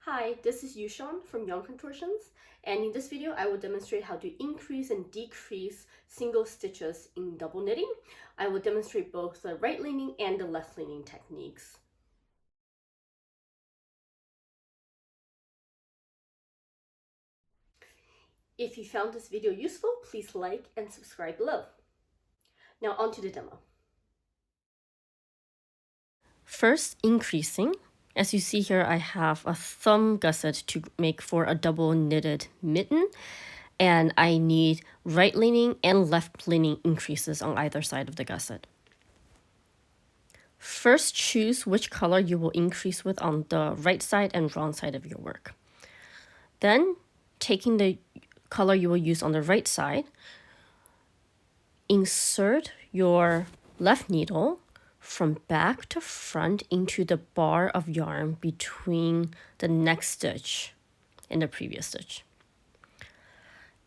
Hi, this is Yushan from Young Contortions, and in this video I will demonstrate how to increase and decrease single stitches in double knitting. I will demonstrate both the right leaning and the left leaning techniques. If you found this video useful, please like and subscribe below. Now on to the demo. First, increasing. As you see here, I have a thumb gusset to make for a double knitted mitten, and I need right leaning and left leaning increases on either side of the gusset. First, choose which color you will increase with on the right side and wrong side of your work. Then, taking the color you will use on the right side, insert your left needle from back to front into the bar of yarn between the next stitch and the previous stitch.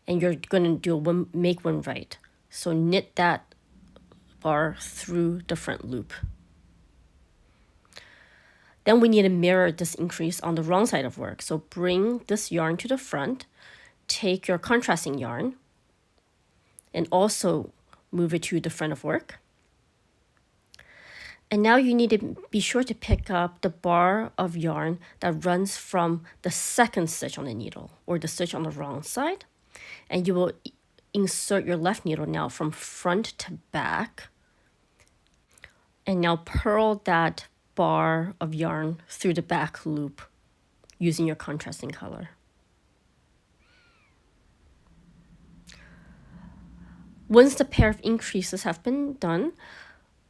And you're going to do make one right. So knit that bar through the front loop. Then we need to mirror this increase on the wrong side of work. So bring this yarn to the front, take your contrasting yarn, and also move it to the front of work. And now you need to be sure to pick up the bar of yarn that runs from the second stitch on the needle, or the stitch on the wrong side. And you will insert your left needle now from front to back. And now purl that bar of yarn through the back loop using your contrasting color. Once the pair of increases have been done,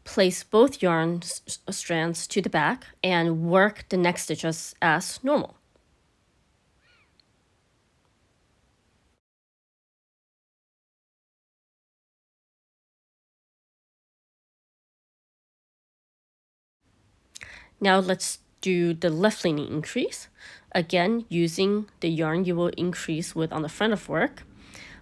place both yarn strands to the back and work the next stitches as normal. Now let's do the left leaning increase. Again, using the yarn you will increase with on the front of work.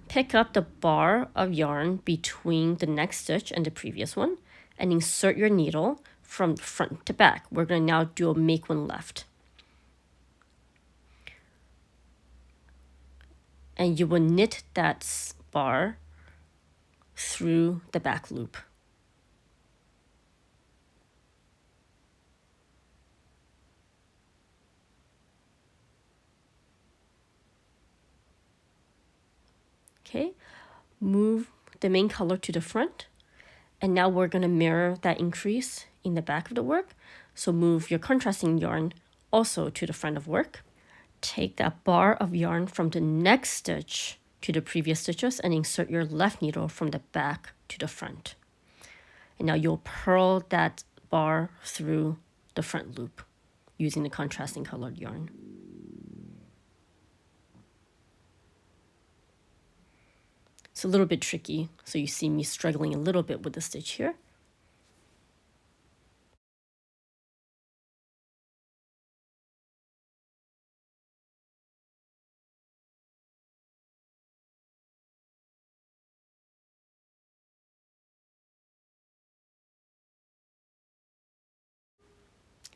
Pick up the bar of yarn between the next stitch and the previous one and insert your needle from front to back. We're going to now do a make one left. And you will knit that bar through the back loop. Okay, move the main color to the front. And now we're going to mirror that increase in the back of the work. So move your contrasting yarn also to the front of work. Take that bar of yarn from the next stitch to the previous stitches and insert your left needle from the back to the front. And now you'll purl that bar through the front loop using the contrasting colored yarn. It's a little bit tricky, so you see me struggling a little bit with the stitch here.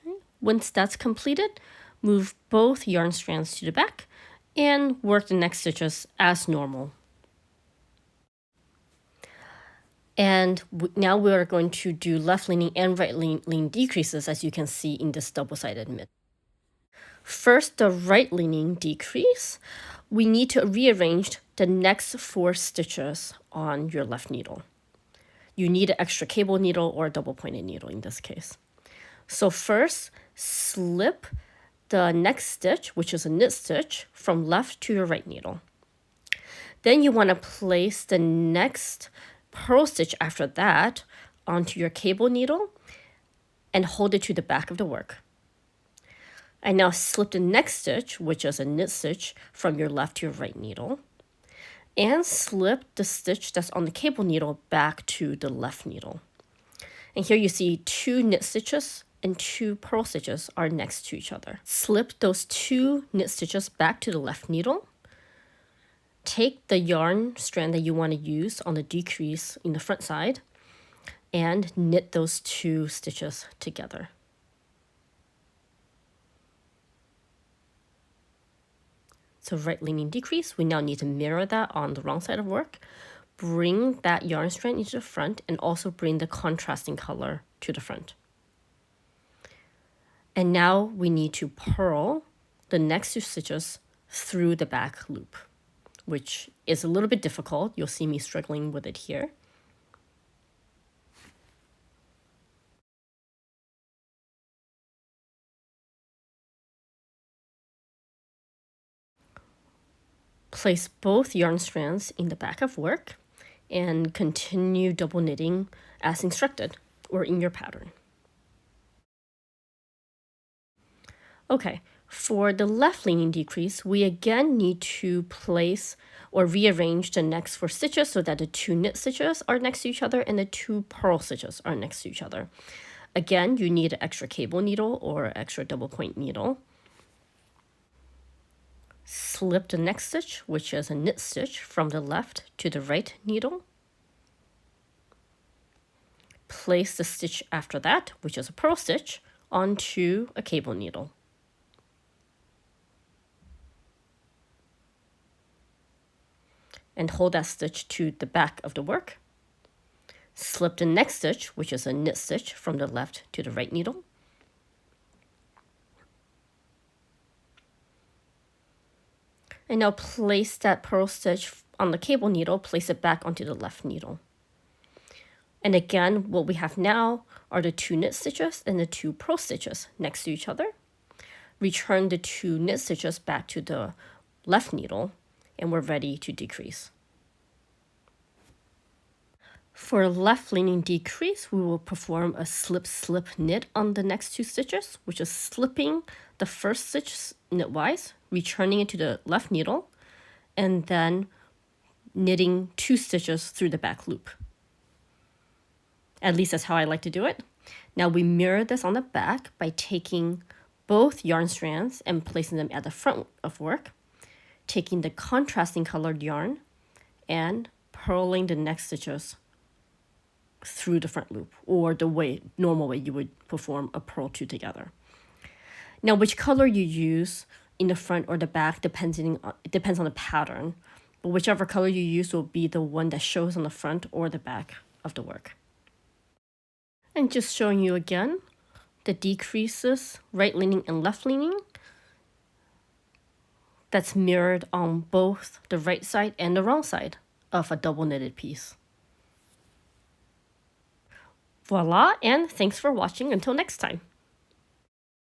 Okay. Once that's completed, move both yarn strands to the back and work the next stitches as normal. And now we're going to do left leaning and right leaning decreases, as you can see in this double-sided mitten. First, the right leaning decrease. We need to rearrange the next 4 stitches on your left needle. You need an extra cable needle or a double pointed needle in this case. So first, slip the next stitch, which is a knit stitch, from left to your right needle. Then you want to place the next purl stitch after that onto your cable needle and hold it to the back of the work. And now slip the next stitch, which is a knit stitch, from your left to your right needle, and slip the stitch that's on the cable needle back to the left needle. And here you see 2 knit stitches and 2 purl stitches are next to each other. Slip those 2 knit stitches back to the left needle. Take the yarn strand that you want to use on the decrease in the front side and knit those 2 stitches together. So right leaning decrease, we now need to mirror that on the wrong side of work. Bring that yarn strand into the front and also bring the contrasting color to the front. And now we need to purl the next 2 stitches through the back loop, which is a little bit difficult. You'll see me struggling with it here. Place both yarn strands in the back of work and continue double knitting as instructed or in your pattern. Okay, for the left leaning decrease, we again need to place or rearrange the next 4 stitches so that the 2 knit stitches are next to each other and the 2 purl stitches are next to each other. Again, you need an extra cable needle or extra double point needle. Slip the next stitch, which is a knit stitch, from the left to the right needle. Place the stitch after that, which is a purl stitch, onto a cable needle. And hold that stitch to the back of the work. Slip the next stitch, which is a knit stitch, from the left to the right needle. And now place that purl stitch on the cable needle, place it back onto the left needle. And again, what we have now are the 2 knit stitches and the 2 purl stitches next to each other. Return the 2 knit stitches back to the left needle, and we're ready to decrease. For left leaning decrease, we will perform a slip slip knit on the next 2 stitches, which is slipping the first stitch knitwise, returning it to the left needle, and then knitting 2 stitches through the back loop. At least that's how I like to do it. Now we mirror this on the back by taking both yarn strands and placing them at the front of work, taking the contrasting colored yarn and purling the next stitches through the front loop, or the normal way you would perform a purl 2 together. Now which color you use in the front or the back depends on the pattern, but whichever color you use will be the one that shows on the front or the back of the work. And just showing you again the decreases, right leaning and left leaning. That's mirrored on both the right side and the wrong side of a double knitted piece. Voila, and thanks for watching. Until next time.